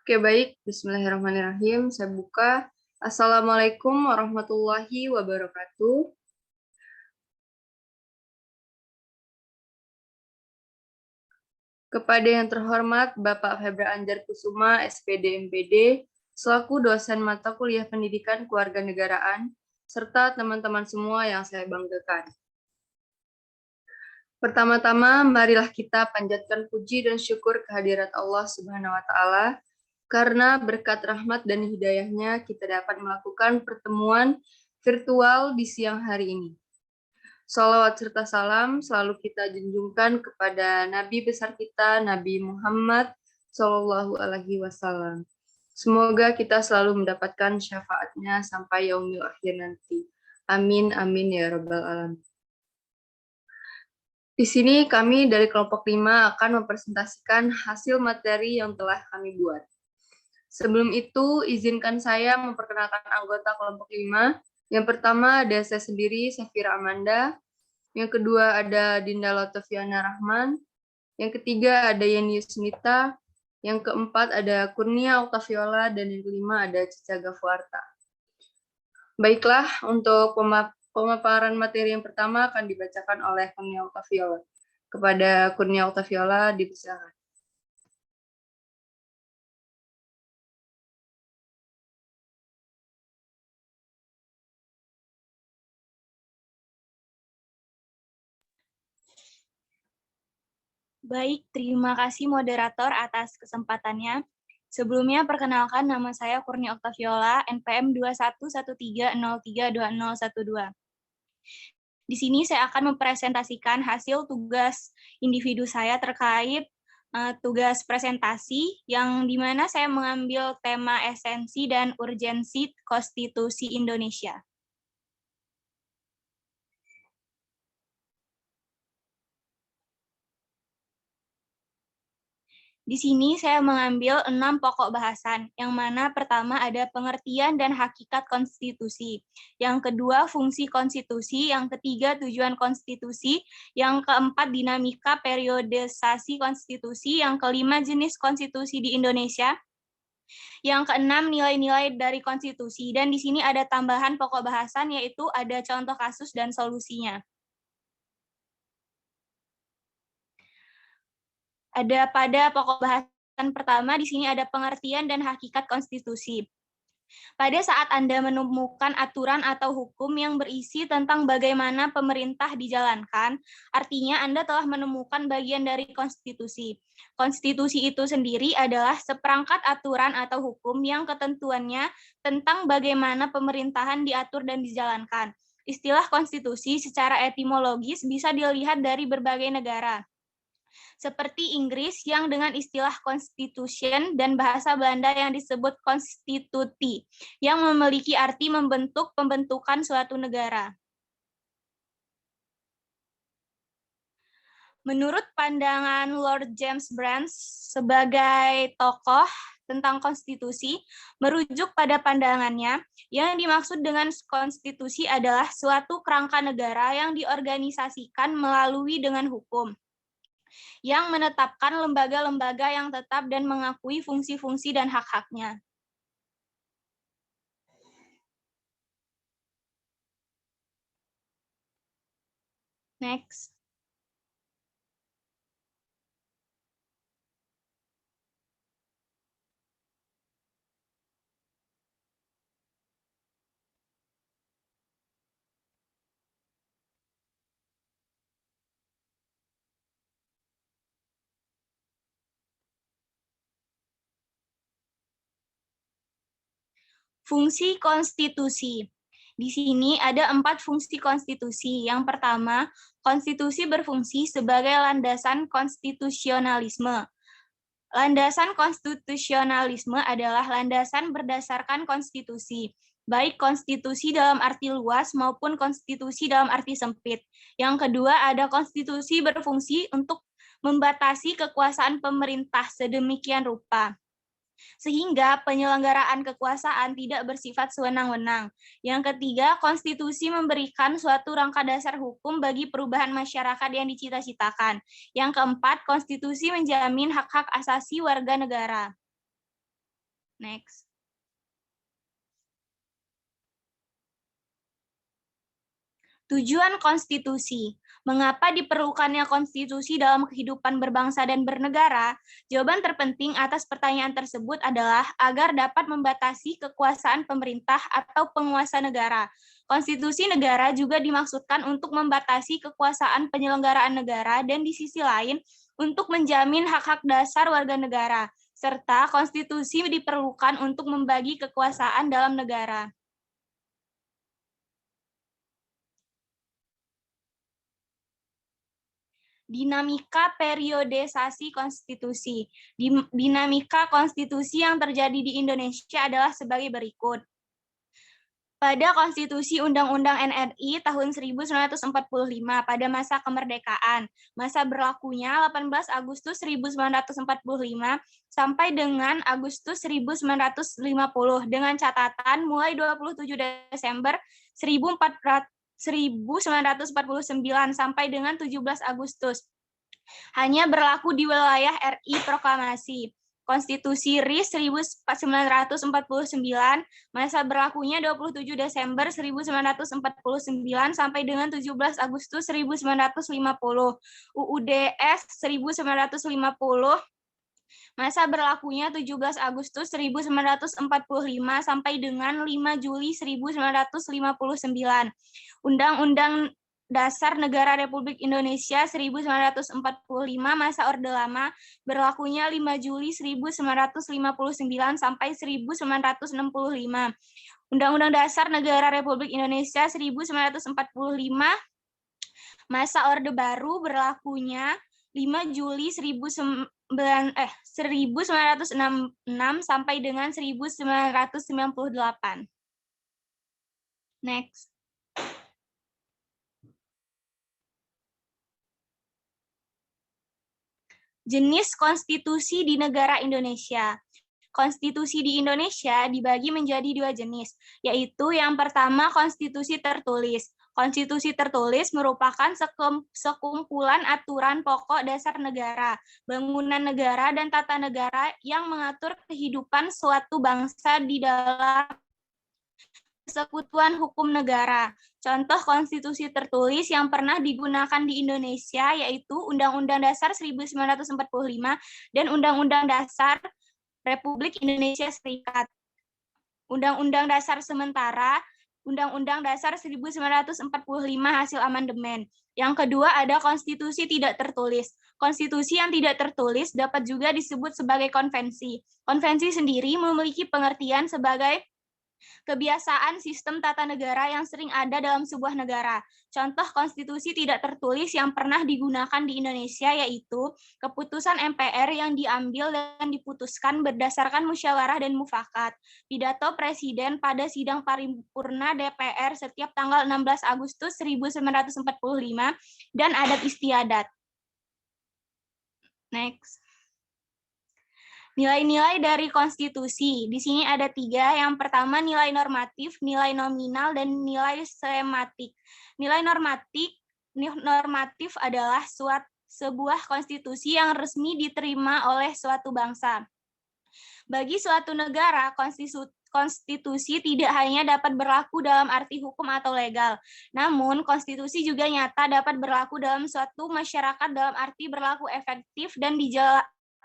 Oke, baik. Bismillahirrahmanirrahim. Saya buka. Assalamualaikum warahmatullahi wabarakatuh. Kepada yang terhormat Bapak Febra Anjar Kusuma, SPD MPD, selaku dosen mata kuliah pendidikan kewarganegaraan, serta teman-teman semua yang saya banggakan. Pertama-tama, marilah kita panjatkan puji dan syukur kehadirat Allah Subhanahu wa Ta'ala, karena berkat rahmat dan hidayahnya kita dapat melakukan pertemuan virtual di siang hari ini. Salawat serta salam selalu kita junjungkan kepada Nabi besar kita, Nabi Muhammad Shallallahu Alaihi Wasallam. Semoga kita selalu mendapatkan syafaatnya sampai yaumil akhir nanti. Amin, amin ya rabbal alamin. Di sini kami dari kelompok 5 akan mempresentasikan hasil materi yang telah kami buat. Sebelum itu, izinkan saya memperkenalkan anggota kelompok 5. Yang pertama ada saya sendiri, Safira Amanda. Yang kedua ada Dinda Latofiana Rahman. Yang ketiga ada Yeni Yusmita. Yang keempat ada Kurnia Oktaviola. Dan yang kelima ada Cica Gafuarta. Baiklah, untuk pemaparan materi yang pertama akan dibacakan oleh Kurnia Oktaviola. Kepada Kurnia Oktaviola, dipersilakan. Baik, terima kasih moderator atas kesempatannya. Sebelumnya, perkenalkan nama saya Kurnia Oktaviola, NPM 2113032012. Di sini saya akan mempresentasikan hasil tugas individu saya terkait tugas presentasi, yang dimana saya mengambil tema esensi dan urgensi Konstitusi Indonesia. Di sini saya mengambil 6 pokok bahasan, yang mana pertama ada pengertian dan hakikat konstitusi, yang kedua fungsi konstitusi, yang ketiga tujuan konstitusi, yang keempat dinamika periodisasi konstitusi, yang kelima jenis konstitusi di Indonesia, yang keenam nilai-nilai dari konstitusi, dan di sini ada tambahan pokok bahasan yaitu ada contoh kasus dan solusinya. Ada pada pokok bahasan pertama, di sini ada pengertian dan hakikat konstitusi. Pada saat Anda menemukan aturan atau hukum yang berisi tentang bagaimana pemerintah dijalankan, artinya Anda telah menemukan bagian dari konstitusi. Konstitusi itu sendiri adalah seperangkat aturan atau hukum yang ketentuannya tentang bagaimana pemerintahan diatur dan dijalankan. Istilah konstitusi secara etimologis bisa dilihat dari berbagai negara, seperti Inggris yang dengan istilah constitution dan bahasa Belanda yang disebut konstituti, yang memiliki arti membentuk pembentukan suatu negara. Menurut pandangan Lord James Brand sebagai tokoh tentang konstitusi, merujuk pada pandangannya, yang dimaksud dengan konstitusi adalah suatu kerangka negara yang diorganisasikan melalui dengan hukum, yang menetapkan lembaga-lembaga yang tetap dan mengakui fungsi-fungsi dan hak-haknya. Next. Fungsi konstitusi. Di sini ada 4 fungsi konstitusi. Yang pertama, konstitusi berfungsi sebagai landasan konstitusionalisme. Landasan konstitusionalisme adalah landasan berdasarkan konstitusi, baik konstitusi dalam arti luas maupun konstitusi dalam arti sempit. Yang kedua, ada konstitusi berfungsi untuk membatasi kekuasaan pemerintah sedemikian rupa sehingga penyelenggaraan kekuasaan tidak bersifat sewenang-wenang. Yang ketiga, konstitusi memberikan suatu rangka dasar hukum bagi perubahan masyarakat yang dicita-citakan. Yang keempat, konstitusi menjamin hak-hak asasi warga negara. Next. Tujuan konstitusi. Mengapa diperlukannya konstitusi dalam kehidupan berbangsa dan bernegara? Jawaban terpenting atas pertanyaan tersebut adalah agar dapat membatasi kekuasaan pemerintah atau penguasa negara. Konstitusi negara juga dimaksudkan untuk membatasi kekuasaan penyelenggaraan negara dan di sisi lain untuk menjamin hak-hak dasar warga negara, serta konstitusi diperlukan untuk membagi kekuasaan dalam negara. Dinamika periodisasi konstitusi. Dinamika konstitusi yang terjadi di Indonesia adalah sebagai berikut. Pada Konstitusi Undang-Undang NRI tahun 1945 pada masa kemerdekaan, masa berlakunya 18 Agustus 1945 sampai dengan Agustus 1950 dengan catatan mulai 27 Desember 1949 sampai dengan 17 Agustus. Hanya berlaku di wilayah RI Proklamasi. Konstitusi RI 1949, masa berlakunya 27 Desember 1949 sampai dengan 17 Agustus 1950. UUDS 1950, masa berlakunya 17 Agustus 1945 sampai dengan 5 Juli 1959. Undang-Undang Dasar Negara Republik Indonesia 1945 masa Orde Lama berlakunya 5 Juli 1959 sampai 1965. Undang-Undang Dasar Negara Republik Indonesia 1945 masa Orde Baru berlakunya 5 Juli 1966 sampai dengan 1998. Next. Jenis konstitusi di negara Indonesia. Konstitusi di Indonesia dibagi menjadi 2 jenis, yaitu yang pertama konstitusi tertulis. Konstitusi tertulis merupakan sekumpulan aturan pokok dasar negara, bangunan negara, dan tata negara yang mengatur kehidupan suatu bangsa di dalam Persekutuan Hukum Negara. Contoh konstitusi tertulis yang pernah digunakan di Indonesia yaitu Undang-Undang Dasar 1945 dan Undang-Undang Dasar Republik Indonesia Serikat. Undang-Undang Dasar sementara, Undang-Undang Dasar 1945 hasil amandemen. Yang kedua ada konstitusi tidak tertulis. Konstitusi yang tidak tertulis dapat juga disebut sebagai konvensi. Konvensi sendiri memiliki pengertian sebagai kebiasaan sistem tata negara yang sering ada dalam sebuah negara. Contoh konstitusi tidak tertulis yang pernah digunakan di Indonesia yaitu keputusan MPR yang diambil dan diputuskan berdasarkan musyawarah dan mufakat, pidato Presiden pada sidang paripurna DPR setiap tanggal 16 Agustus 1945, dan adat istiadat. Next. Nilai-nilai dari konstitusi. Di sini ada 3. Yang pertama nilai normatif, nilai nominal, dan nilai sematik. Nilai normatif adalah sebuah konstitusi yang resmi diterima oleh suatu bangsa. Bagi suatu negara, konstitusi tidak hanya dapat berlaku dalam arti hukum atau legal, namun konstitusi juga nyata dapat berlaku dalam suatu masyarakat dalam arti berlaku efektif dan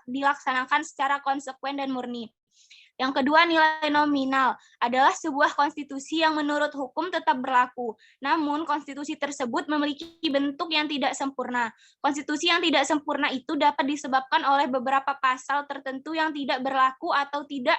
dilaksanakan secara konsekuen dan murni. Yang kedua, nilai nominal adalah sebuah konstitusi yang menurut hukum tetap berlaku, namun konstitusi tersebut memiliki bentuk yang tidak sempurna. Konstitusi yang tidak sempurna itu dapat disebabkan oleh beberapa pasal tertentu yang tidak berlaku atau tidak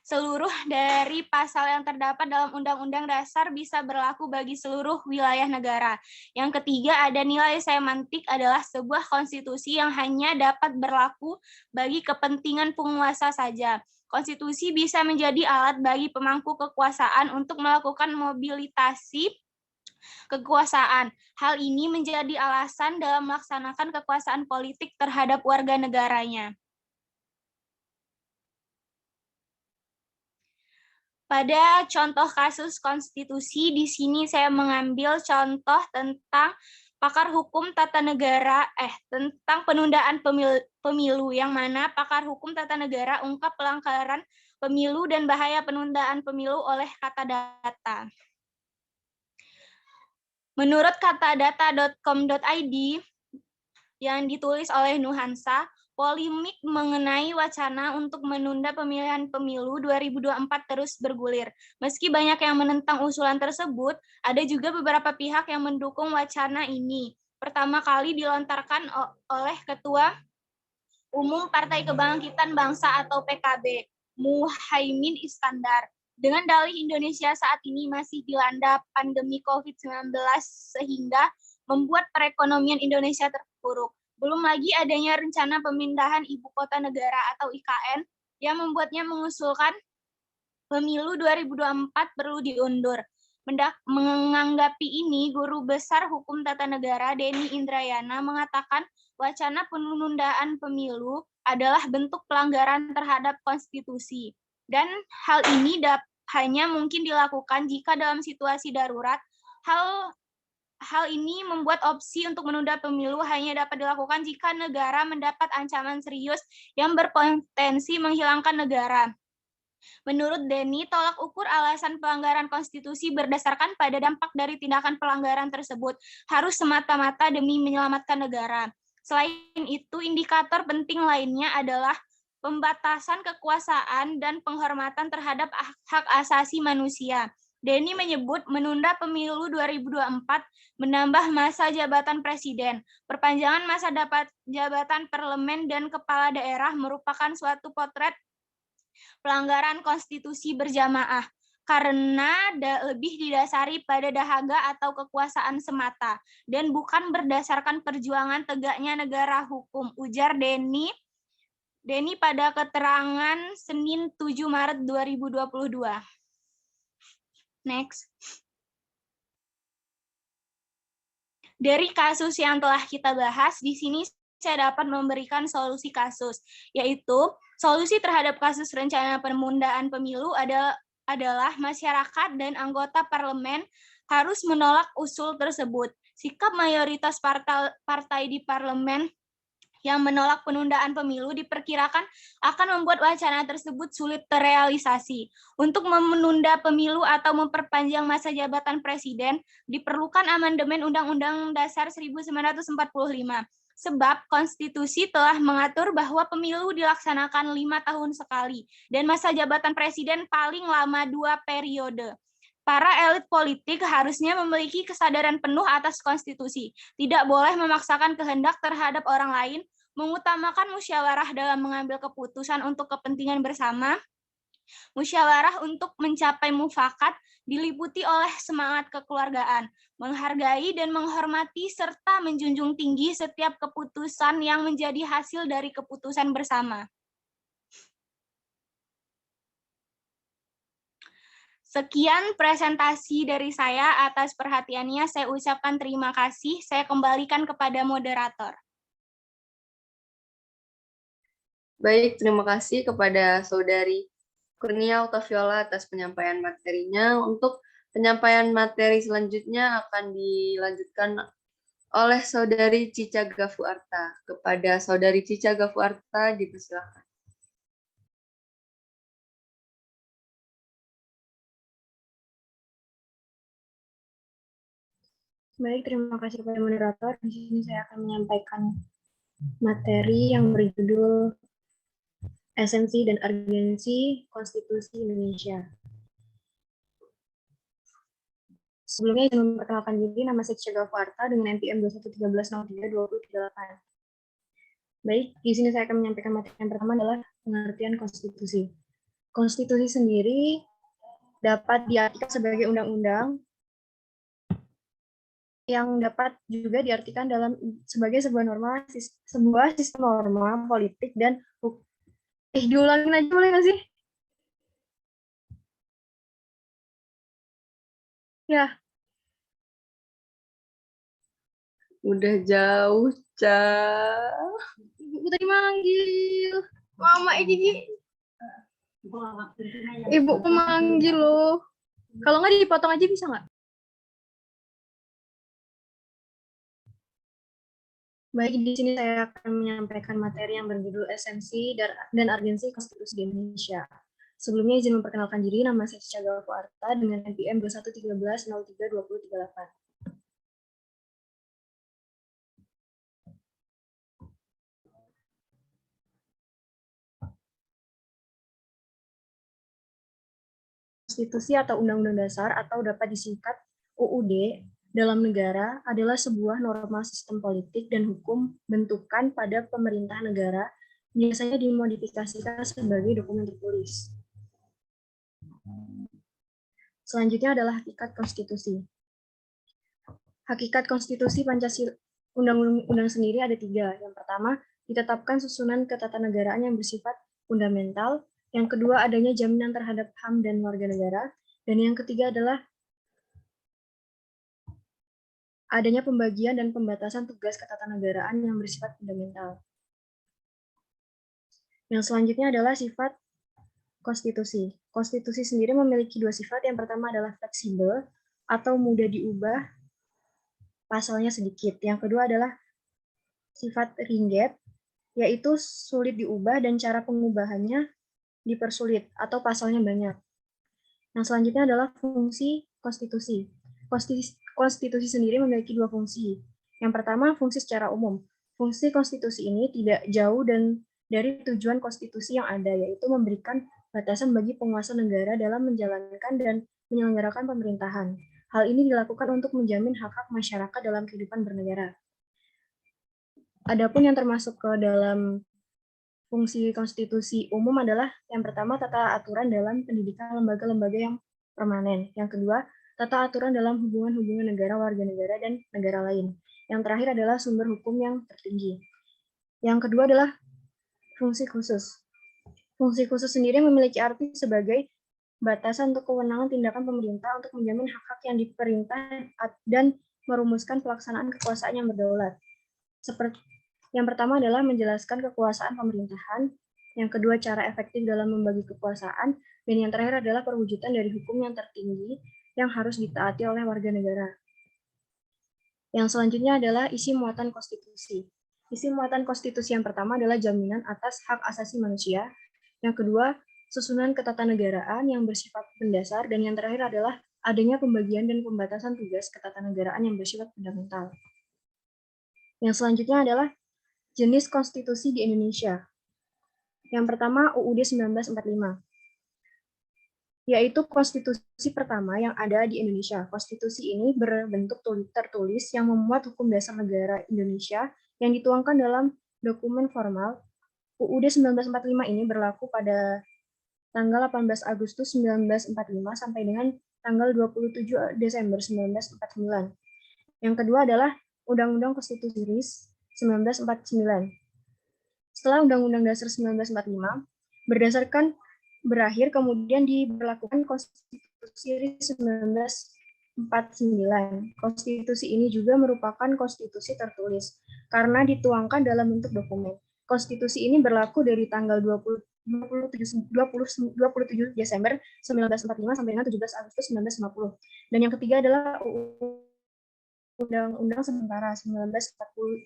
seluruh dari pasal yang terdapat dalam Undang-Undang Dasar bisa berlaku bagi seluruh wilayah negara. Yang ketiga ada nilai semantik adalah sebuah konstitusi yang hanya dapat berlaku bagi kepentingan penguasa saja. Konstitusi bisa menjadi alat bagi pemangku kekuasaan untuk melakukan mobilisasi kekuasaan. Hal ini menjadi alasan dalam melaksanakan kekuasaan politik terhadap warga negaranya. Pada contoh kasus konstitusi, di sini saya mengambil contoh tentang pakar hukum tata negara, tentang penundaan pemilu, yang mana pakar hukum tata negara ungkap pelanggaran pemilu dan bahaya penundaan pemilu oleh kata data. Menurut katadata.com.id yang ditulis oleh Nuhansa, polemik mengenai wacana untuk menunda pemilihan pemilu 2024 terus bergulir. Meski banyak yang menentang usulan tersebut, ada juga beberapa pihak yang mendukung wacana ini. Pertama kali dilontarkan oleh Ketua Umum Partai Kebangkitan Bangsa atau PKB, Muhaimin Iskandar. Dengan dalih Indonesia saat ini masih dilanda pandemi COVID-19 sehingga membuat perekonomian Indonesia terpuruk. Belum lagi adanya rencana pemindahan ibu kota negara atau IKN yang membuatnya mengusulkan pemilu 2024 perlu diundur. Menanggapi ini, Guru Besar Hukum Tata Negara Denny Indrayana mengatakan wacana penundaan pemilu adalah bentuk pelanggaran terhadap konstitusi. Dan hal ini hanya mungkin dilakukan jika dalam situasi darurat. Hal ini membuat opsi untuk menunda pemilu hanya dapat dilakukan jika negara mendapat ancaman serius yang berpotensi menghilangkan negara. Menurut Denny, tolak ukur alasan pelanggaran konstitusi berdasarkan pada dampak dari tindakan pelanggaran tersebut harus semata-mata demi menyelamatkan negara. Selain itu, indikator penting lainnya adalah pembatasan kekuasaan dan penghormatan terhadap hak asasi manusia. Denny menyebut menunda pemilu 2024 menambah masa jabatan presiden. Perpanjangan masa jabatan parlemen dan kepala daerah merupakan suatu potret pelanggaran konstitusi berjamaah karena lebih didasari pada dahaga atau kekuasaan semata dan bukan berdasarkan perjuangan tegaknya negara hukum, ujar Denny pada keterangan Senin 7 Maret 2022. Next. Dari kasus yang telah kita bahas, di sini saya dapat memberikan solusi kasus, yaitu solusi terhadap kasus rencana penundaan pemilu adalah masyarakat dan anggota parlemen harus menolak usul tersebut. Sikap mayoritas partai di parlemen yang menolak penundaan pemilu diperkirakan akan membuat wacana tersebut sulit terrealisasi. Untuk menunda pemilu atau memperpanjang masa jabatan presiden, diperlukan amandemen Undang-Undang Dasar 1945. Sebab konstitusi telah mengatur bahwa pemilu dilaksanakan 5 tahun sekali, dan masa jabatan presiden paling lama 2 periode. Para elit politik harusnya memiliki kesadaran penuh atas konstitusi, tidak boleh memaksakan kehendak terhadap orang lain, mengutamakan musyawarah dalam mengambil keputusan untuk kepentingan bersama, musyawarah untuk mencapai mufakat, diliputi oleh semangat kekeluargaan, menghargai dan menghormati serta menjunjung tinggi setiap keputusan yang menjadi hasil dari keputusan bersama. Sekian presentasi dari saya. Atas perhatiannya saya ucapkan terima kasih. Saya kembalikan kepada moderator. Baik, terima kasih kepada Saudari Kurnia Altaviola atas penyampaian materinya. Untuk penyampaian materi selanjutnya akan dilanjutkan oleh Saudari Cica Gafuarta. Kepada Saudari Cica Gafuarta dipersilakan. Baik, terima kasih kepada moderator. Di sini saya akan menyampaikan materi yang berjudul Esensi dan Urgensi Konstitusi Indonesia. Sebelumnya ingin memperkenalkan diri, nama saya Cica Gafuarta dengan NPM 2113032038. Baik, di sini saya akan menyampaikan materi yang pertama adalah pengertian konstitusi. Konstitusi sendiri dapat diartikan sebagai undang-undang yang dapat juga diartikan sebagai sebuah sistem norma politik dan hukum. Diulangin aja boleh nggak sih? Ya. Udah jauh, Ca. Ibu tadi manggil. Mama ini. Ibu memanggil loh. Kalau nggak dipotong aja bisa nggak? Baik, di sini saya akan menyampaikan materi yang berjudul esensi dan urgensi konstitusi di Indonesia. Sebelumnya izin memperkenalkan diri, nama saya Cica Galvo Arta dengan NPM 2113032038. Konstitusi atau Undang-Undang Dasar atau dapat disingkat UUD dalam negara adalah sebuah norma sistem politik dan hukum bentukan pada pemerintah negara, biasanya dimodifikasikan sebagai dokumen tertulis. Selanjutnya adalah hakikat konstitusi. Hakikat konstitusi Pancasila undang-undang sendiri ada 3. Yang pertama, ditetapkan susunan ketatanegaraan yang bersifat fundamental. Yang kedua, adanya jaminan terhadap HAM dan warga negara. Dan yang ketiga adalah adanya pembagian dan pembatasan tugas ketatanegaraan yang bersifat fundamental. Yang selanjutnya adalah sifat konstitusi. Konstitusi sendiri memiliki 2 sifat. Yang pertama adalah fleksibel atau mudah diubah, pasalnya sedikit. Yang kedua adalah sifat ringget, yaitu sulit diubah dan cara pengubahannya dipersulit atau pasalnya banyak. Yang selanjutnya adalah fungsi konstitusi. Konstitusi sendiri memiliki 2 fungsi. Yang pertama, fungsi secara umum. Fungsi konstitusi ini tidak jauh dan dari tujuan konstitusi yang ada, yaitu memberikan batasan bagi penguasa negara dalam menjalankan dan menyelenggarakan pemerintahan. Hal ini dilakukan untuk menjamin hak-hak masyarakat dalam kehidupan bernegara. Adapun yang termasuk ke dalam fungsi konstitusi umum adalah yang pertama, tata aturan dalam pendidikan lembaga-lembaga yang permanen. Yang kedua, tata aturan dalam hubungan-hubungan negara, warga negara, dan negara lain. Yang terakhir adalah sumber hukum yang tertinggi. Yang kedua adalah fungsi khusus. Fungsi khusus sendiri memiliki arti sebagai batasan untuk kewenangan tindakan pemerintah untuk menjamin hak-hak yang diperintah dan merumuskan pelaksanaan kekuasaan yang berdaulat. Seperti yang pertama adalah menjelaskan kekuasaan pemerintahan, yang kedua cara efektif dalam membagi kekuasaan, dan yang terakhir adalah perwujudan dari hukum yang tertinggi yang harus ditaati oleh warga negara. Yang selanjutnya adalah isi muatan konstitusi. Isi muatan konstitusi yang pertama adalah jaminan atas hak asasi manusia, yang kedua susunan ketatanegaraan yang bersifat mendasar, dan yang terakhir adalah adanya pembagian dan pembatasan tugas ketatanegaraan yang bersifat fundamental. Yang selanjutnya adalah jenis konstitusi di Indonesia. Yang pertama, UUD 1945, yaitu konstitusi pertama yang ada di Indonesia. Konstitusi ini berbentuk tertulis yang memuat hukum dasar negara Indonesia yang dituangkan dalam dokumen formal. UUD 1945 ini berlaku pada tanggal 18 Agustus 1945 sampai dengan tanggal 27 Desember 1949. Yang kedua adalah Undang-Undang Konstitusi RIS 1949. Setelah Undang-Undang Dasar 1945 berakhir, kemudian diberlakukan Konstitusi RIS 1949. Konstitusi ini juga merupakan konstitusi tertulis karena dituangkan dalam bentuk dokumen. Konstitusi ini berlaku dari tanggal 27 Desember 1945 sampai dengan 17 Agustus 1950. Dan yang ketiga adalah Undang-Undang Sementara 1950,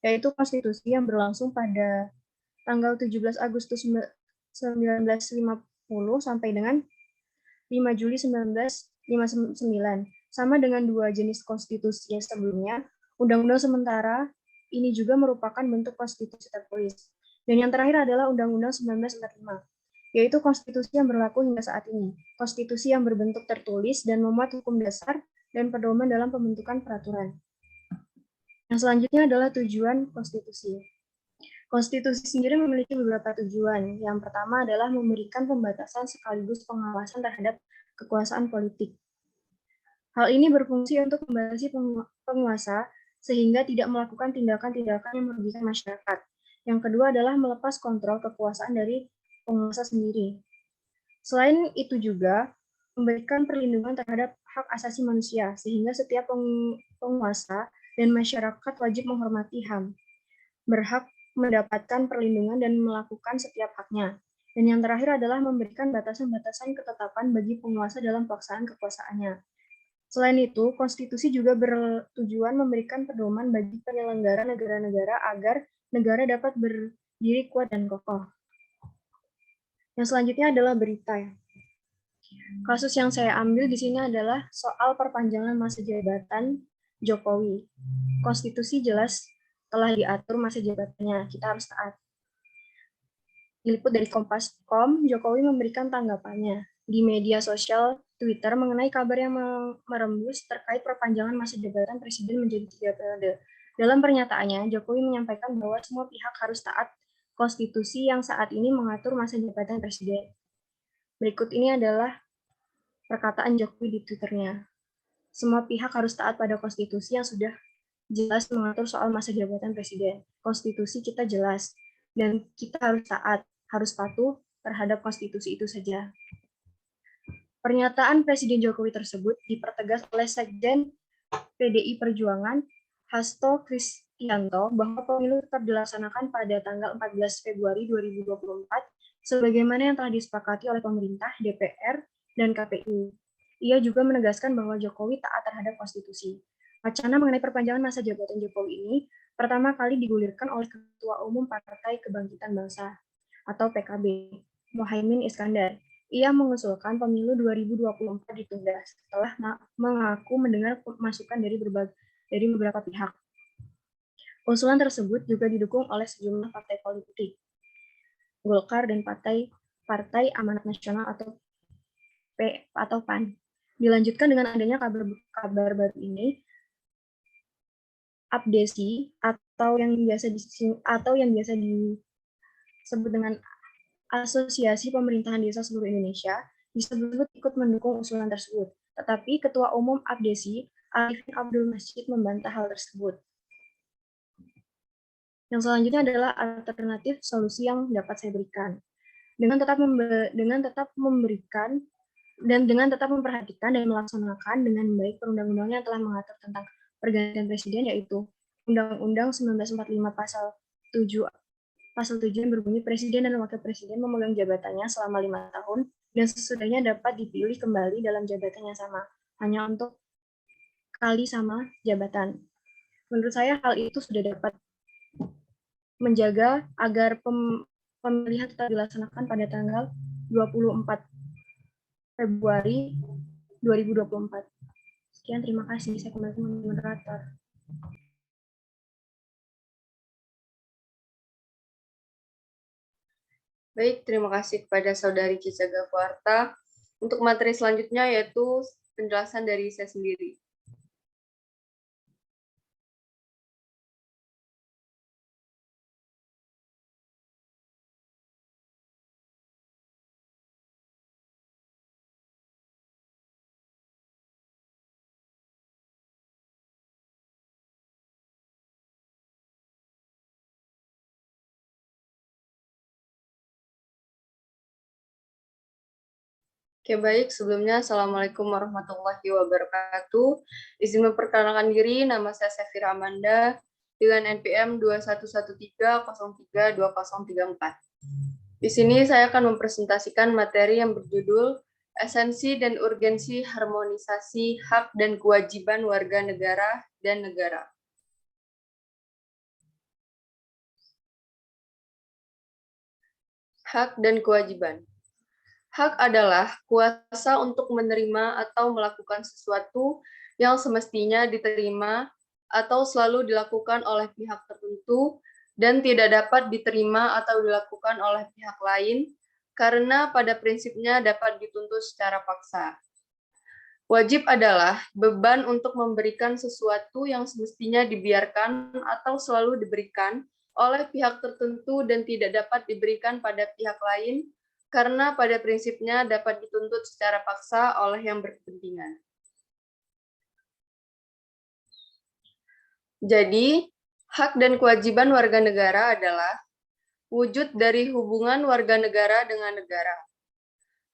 yaitu konstitusi yang berlangsung pada tanggal 17 Agustus 1950 sampai dengan 5 Juli 1959. Sama dengan 2 jenis konstitusi yang sebelumnya, Undang-Undang Sementara ini juga merupakan bentuk konstitusi tertulis. Dan yang terakhir adalah Undang-Undang 1945, yaitu konstitusi yang berlaku hingga saat ini. Konstitusi yang berbentuk tertulis dan memuat hukum dasar dan pedoman dalam pembentukan peraturan. Yang selanjutnya adalah tujuan konstitusi. Konstitusi sendiri memiliki beberapa tujuan. Yang pertama adalah memberikan pembatasan sekaligus pengawasan terhadap kekuasaan politik. Hal ini berfungsi untuk membatasi penguasa sehingga tidak melakukan tindakan-tindakan yang merugikan masyarakat. Yang kedua adalah melepas kontrol kekuasaan dari penguasa sendiri. Selain itu juga memberikan perlindungan terhadap hak asasi manusia, sehingga setiap penguasa dan masyarakat wajib menghormati HAM, berhak mendapatkan perlindungan dan melakukan setiap haknya. Dan yang terakhir adalah memberikan batasan-batasan ketetapan bagi penguasa dalam pelaksanaan kekuasaannya. Selain itu, konstitusi juga bertujuan memberikan pedoman bagi penyelenggara negara-negara agar negara dapat berdiri kuat dan kokoh. Yang selanjutnya adalah berita. Kasus yang saya ambil di sini adalah soal perpanjangan masa jabatan Jokowi. Konstitusi jelas telah diatur masa jabatannya, kita harus taat. Diliput dari Kompas.com, Jokowi memberikan tanggapannya di media sosial Twitter mengenai kabar yang merembus terkait perpanjangan masa jabatan presiden menjadi 3 periode. Dalam pernyataannya, Jokowi menyampaikan bahwa semua pihak harus taat konstitusi yang saat ini mengatur masa jabatan presiden. Berikut ini adalah perkataan Jokowi di Twitternya. Semua pihak harus taat pada konstitusi yang sudah jelas mengatur soal masa jabatan presiden. Konstitusi kita jelas, dan kita harus taat, harus patuh terhadap konstitusi itu saja. Pernyataan Presiden Jokowi tersebut dipertegas oleh Sekjen PDI Perjuangan, Hasto Kristianto, bahwa pemilu tetap dilaksanakan pada tanggal 14 Februari 2024, sebagaimana yang telah disepakati oleh pemerintah, DPR, dan KPU. Ia juga menegaskan bahwa Jokowi taat terhadap konstitusi. Wacana mengenai perpanjangan masa jabatan Jokowi ini pertama kali digulirkan oleh Ketua Umum Partai Kebangkitan Bangsa atau PKB, Muhaimin Iskandar. Ia mengusulkan pemilu 2024 ditunda setelah mengaku mendengar masukan dari beberapa pihak. Usulan tersebut juga didukung oleh sejumlah partai politik, Golkar dan Partai Amanat Nasional atau PAN. Dilanjutkan dengan adanya kabar baru ini, Abdesi atau yang biasa disebut dengan Asosiasi Pemerintahan Desa Seluruh Indonesia disebut ikut mendukung usulan tersebut. Tetapi Ketua Umum Abdesi, Arifin Abdul Masjid, membantah hal tersebut. Yang selanjutnya adalah alternatif solusi yang dapat saya berikan. Dengan tetap memberikan dan dengan tetap memperhatikan dan melaksanakan dengan baik perundang-undangan yang telah mengatur tentang pergantian presiden, yaitu Undang-Undang 1945 Pasal 7 yang berbunyi Presiden dan Wakil Presiden memegang jabatannya selama 5 tahun dan sesudahnya dapat dipilih kembali dalam jabatan yang sama, hanya untuk kali sama jabatan. Menurut saya hal itu sudah dapat menjaga agar pemilihan tetap dilaksanakan pada tanggal 24 Februari 2024. Sekian, terima kasih. Saya kembali ke moderator. Baik, terima kasih kepada Saudari Cica Gafarta. Untuk materi selanjutnya yaitu penjelasan dari saya sendiri. Oke, baik. Sebelumnya, Assalamualaikum warahmatullahi wabarakatuh. Izin memperkenalkan diri, nama saya Sefira Amanda, dengan NPM 2113032034. Di sini saya akan mempresentasikan materi yang berjudul Esensi dan Urgensi Harmonisasi Hak dan Kewajiban Warga Negara dan Negara. Hak dan kewajiban. Hak adalah kuasa untuk menerima atau melakukan sesuatu yang semestinya diterima atau selalu dilakukan oleh pihak tertentu dan tidak dapat diterima atau dilakukan oleh pihak lain karena pada prinsipnya dapat dituntut secara paksa. Wajib adalah beban untuk memberikan sesuatu yang semestinya dibiarkan atau selalu diberikan oleh pihak tertentu dan tidak dapat diberikan pada pihak lain karena pada prinsipnya dapat dituntut secara paksa oleh yang berkepentingan. Jadi, hak dan kewajiban warga negara adalah wujud dari hubungan warga negara dengan negara.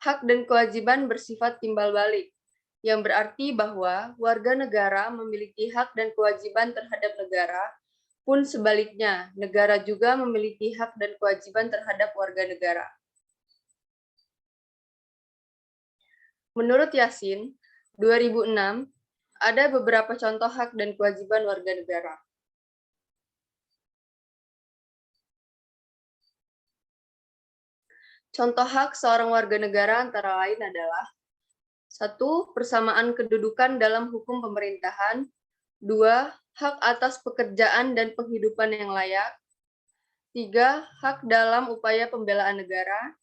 Hak dan kewajiban bersifat timbal balik, yang berarti bahwa warga negara memiliki hak dan kewajiban terhadap negara, pun sebaliknya, negara juga memiliki hak dan kewajiban terhadap warga negara. Menurut Yasin, 2006, ada beberapa contoh hak dan kewajiban warga negara. Contoh hak seorang warga negara antara lain adalah 1. Persamaan kedudukan dalam hukum pemerintahan. 2. Hak atas pekerjaan dan penghidupan yang layak. 3. Hak dalam upaya pembelaan negara.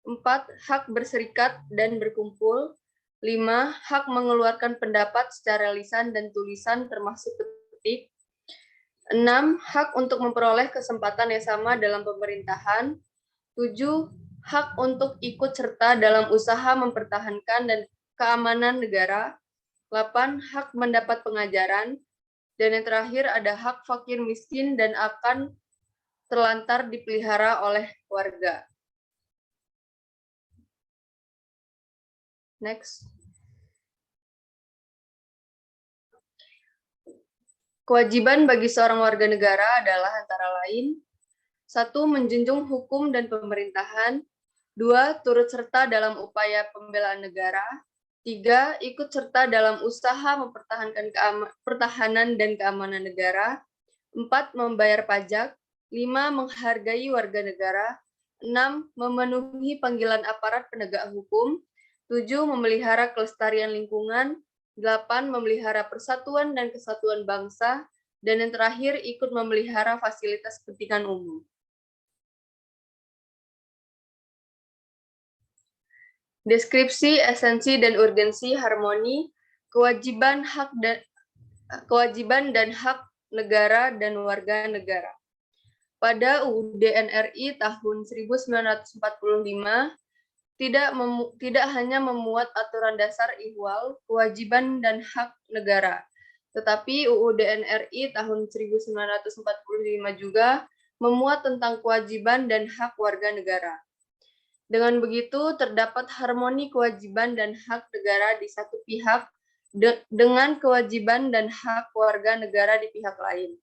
4. Hak berserikat dan berkumpul. 5. Hak mengeluarkan pendapat secara lisan dan tulisan termasuk ketik. 6. Hak untuk memperoleh kesempatan yang sama dalam pemerintahan. 7. Hak untuk ikut serta dalam usaha mempertahankan dan keamanan negara. 8. Hak mendapat pengajaran. Dan yang terakhir ada hak fakir miskin dan akan terlantar dipelihara oleh warga. Next. Kewajiban bagi seorang warga negara adalah antara lain 1. Menjunjung hukum dan pemerintahan. 2. Turut serta dalam upaya pembelaan negara. 3. Ikut serta dalam usaha mempertahankan pertahanan dan keamanan negara. 4. Membayar pajak. 5. Menghargai warga negara. 6. Memenuhi panggilan aparat penegak hukum. 7. Memelihara kelestarian lingkungan. 8. Memelihara persatuan dan kesatuan bangsa. Dan yang terakhir, ikut memelihara fasilitas kepentingan umum. Deskripsi, esensi, dan urgensi harmoni, kewajiban dan hak negara dan warga negara. Pada UUD NRI tahun 1945, tidak hanya memuat aturan dasar ihwal, kewajiban dan hak negara, tetapi UUD NRI tahun 1945 juga memuat tentang kewajiban dan hak warga negara. Dengan begitu, terdapat harmoni kewajiban dan hak negara di satu pihak dengan kewajiban dan hak warga negara di pihak lain.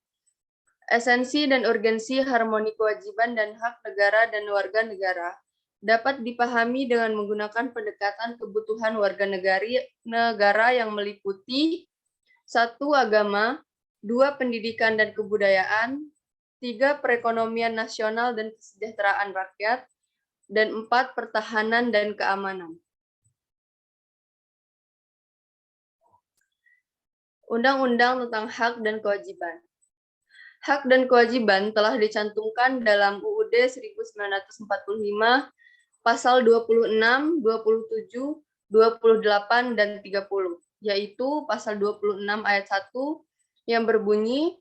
Esensi dan urgensi harmoni kewajiban dan hak negara dan warga negara dapat dipahami dengan menggunakan pendekatan kebutuhan warga negara yang meliputi 1. Agama, 2. Pendidikan dan kebudayaan, 3. Perekonomian nasional dan kesejahteraan rakyat, dan 4. Pertahanan dan keamanan. Undang-Undang tentang Hak dan Kewajiban. Hak dan kewajiban telah dicantumkan dalam UUD 1945 pasal 26, 27, 28, dan 30, yaitu pasal 26 ayat 1 yang berbunyi,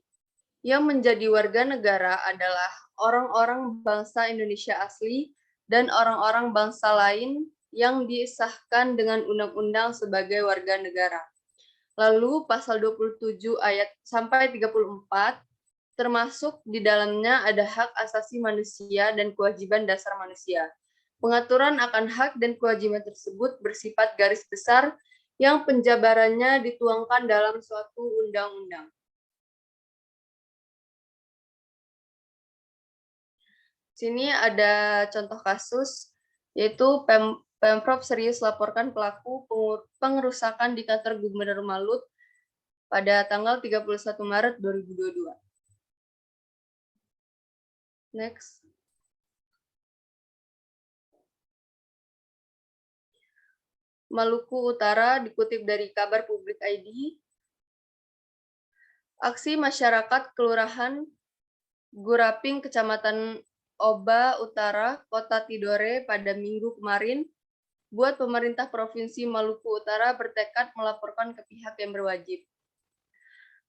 yang menjadi warga negara adalah orang-orang bangsa Indonesia asli dan orang-orang bangsa lain yang disahkan dengan undang-undang sebagai warga negara. Lalu pasal 27 ayat sampai 34, termasuk di dalamnya ada hak asasi manusia dan kewajiban dasar manusia. Pengaturan akan hak dan kewajiban tersebut bersifat garis besar yang penjabarannya dituangkan dalam suatu undang-undang. Sini ada contoh kasus, yaitu Pemprov serius laporkan pelaku pengerusakan di kantor Gubernur Malut pada tanggal 31 Maret 2022. Next. Maluku Utara dikutip dari Kabar Publik ID. Aksi masyarakat Kelurahan Guraping, Kecamatan Oba Utara, Kota Tidore pada Minggu kemarin, buat pemerintah Provinsi Maluku Utara bertekad melaporkan ke pihak yang berwajib.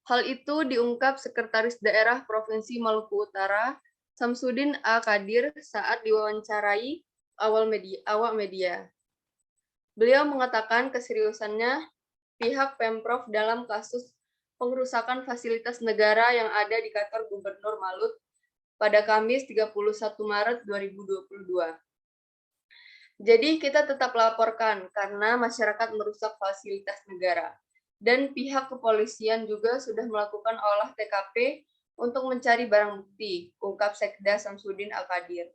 Hal itu diungkap Sekretaris Daerah Provinsi Maluku Utara, Samsudin A. Kadir, saat diwawancarai awak media. Beliau mengatakan keseriusannya pihak Pemprov dalam kasus pengerusakan fasilitas negara yang ada di kantor Gubernur Malut pada Kamis 31 Maret 2022. Jadi kita tetap laporkan karena masyarakat merusak fasilitas negara. Dan pihak kepolisian juga sudah melakukan olah TKP untuk mencari barang bukti, ungkap Sekda Samsudin Al-Qadir.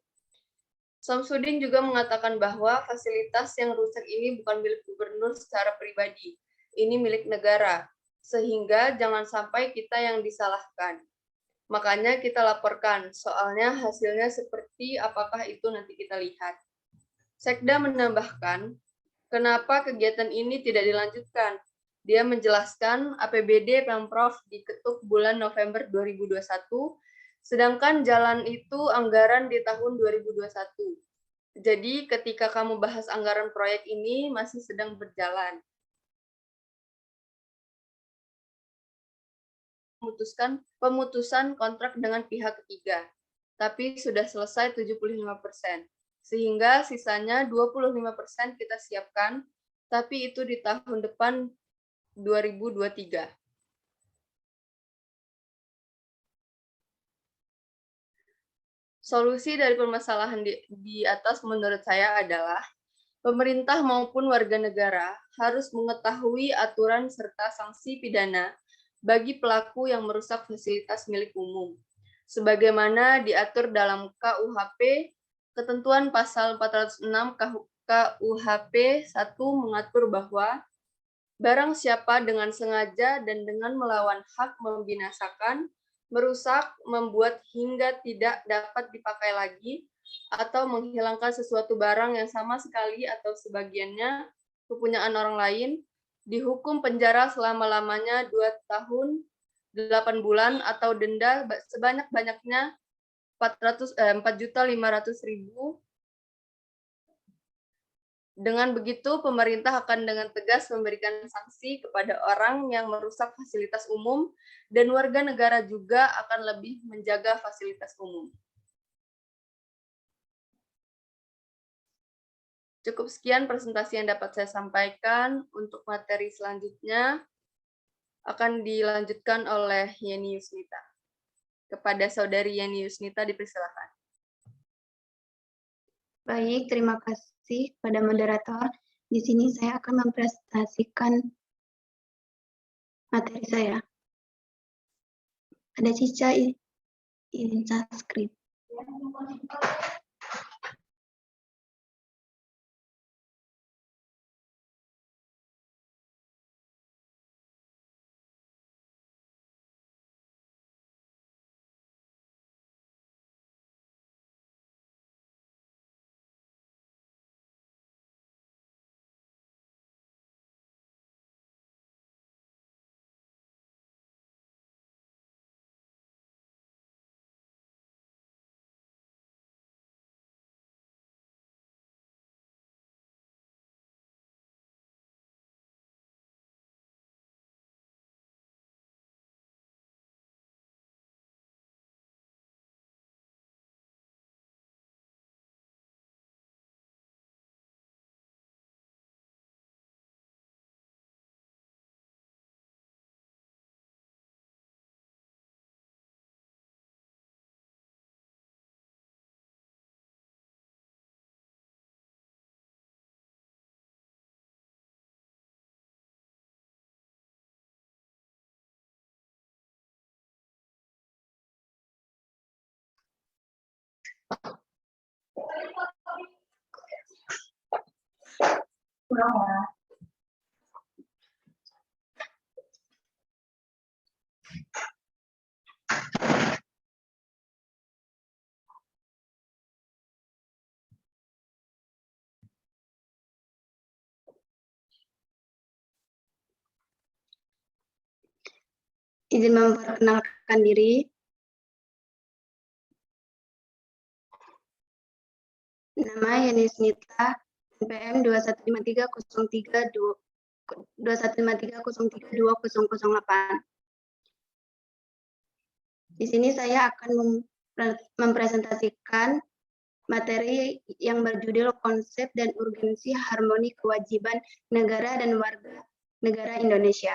Samsudin juga mengatakan bahwa fasilitas yang rusak ini bukan milik gubernur secara pribadi, ini milik negara, sehingga jangan sampai kita yang disalahkan. Makanya kita laporkan, soalnya hasilnya seperti apakah itu nanti kita lihat. Sekda menambahkan, kenapa kegiatan ini tidak dilanjutkan? Dia menjelaskan APBD Pemprov diketuk bulan November 2021, sedangkan jalan itu anggaran di tahun 2021. Jadi ketika kamu bahas anggaran proyek ini masih sedang berjalan. Pemutusan kontrak dengan pihak ketiga, tapi sudah selesai 75%. Sehingga sisanya 25% kita siapkan, tapi itu di tahun depan 2023. Solusi dari permasalahan di atas menurut saya adalah pemerintah maupun warga negara harus mengetahui aturan serta sanksi pidana bagi pelaku yang merusak fasilitas milik umum. Sebagaimana diatur dalam KUHP, ketentuan pasal 406 KUHP 1 mengatur bahwa barang siapa dengan sengaja dan dengan melawan hak membinasakan, merusak, membuat hingga tidak dapat dipakai lagi, atau menghilangkan sesuatu barang yang sama sekali atau sebagiannya kepunyaan orang lain, dihukum penjara selama-lamanya 2 tahun, 8 bulan, atau denda sebanyak-banyaknya 4.500.000. Dengan begitu, pemerintah akan dengan tegas memberikan sanksi kepada orang yang merusak fasilitas umum, dan warga negara juga akan lebih menjaga fasilitas umum. Cukup sekian presentasi yang dapat saya sampaikan. Untuk materi selanjutnya akan dilanjutkan oleh Yeni Yusnita. Kepada Saudari Yeni Yusnita dipersilakan. Baik, terima kasih kepada moderator. Di sini saya akan mempresentasikan materi saya. Ada Cica izin subscribe. Izin memperkenalkan diri. Nama Yeni Yusnita, NPM 2153032008. Di sini saya akan mempresentasikan materi yang berjudul Konsep dan Urgensi Harmoni Kewajiban Negara dan Warga Negara Indonesia.